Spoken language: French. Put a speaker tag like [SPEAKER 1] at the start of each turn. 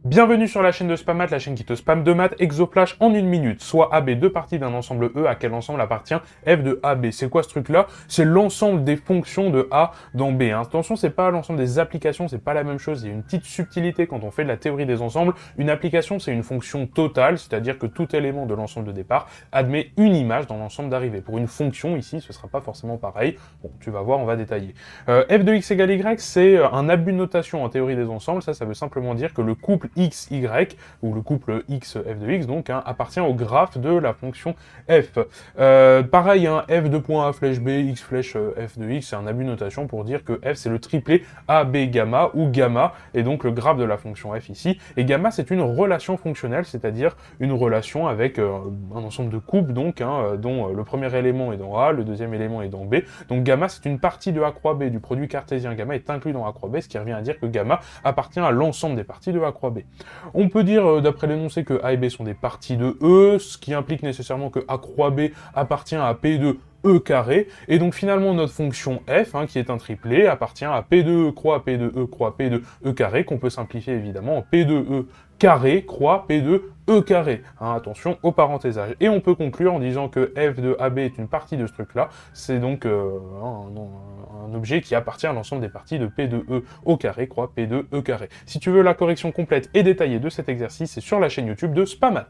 [SPEAKER 1] Bienvenue sur la chaîne de Spamat, la chaîne qui te spamme de maths, exoflash en une minute, soit AB, deux parties d'un ensemble E, à quel ensemble appartient f de AB. C'est quoi ce truc-là? C'est l'ensemble des fonctions de A dans B. Hein. Attention, c'est pas l'ensemble des applications, c'est pas la même chose, il y a une petite subtilité quand on fait de la théorie des ensembles. Une application, c'est une fonction totale, c'est-à-dire que tout élément de l'ensemble de départ admet une image dans l'ensemble d'arrivée. Pour une fonction, ici, ce sera pas forcément pareil. Bon, tu vas voir, on va détailler. F de x égale y, c'est un abus de notation en théorie des ensembles. Ça veut simplement dire que le couple x, y, ou le couple x, f de x, donc, appartient au graphe de la fonction f. Pareil, f de point a flèche b, x flèche f de x, c'est un abus de notation pour dire que f, c'est le triplet a, b, gamma, où gamma est donc le graphe de la fonction f ici. Et gamma, c'est une relation fonctionnelle, c'est-à-dire une relation avec un ensemble de couples, donc, dont le premier élément est dans A, le deuxième élément est dans B. Donc gamma, c'est une partie de A croix B du produit cartésien gamma est inclus dans A croix B, ce qui revient à dire que gamma appartient à l'ensemble des parties de A croix B. On peut dire, d'après l'énoncé, que A et B sont des parties de E, ce qui implique nécessairement que A croix B appartient à P de E carré, et donc finalement notre fonction f, qui est un triplet, appartient à P de E croix P de E croix P de E carré, qu'on peut simplifier évidemment en P de E carré croix P de E carré. Attention au parathésage. Et on peut conclure en disant que f de AB est une partie de ce truc-là, c'est donc un objet qui appartient à l'ensemble des parties de P de E au carré croix P de E carré. Si tu veux la correction complète et détaillée de cet exercice, c'est sur la chaîne YouTube de Spamat.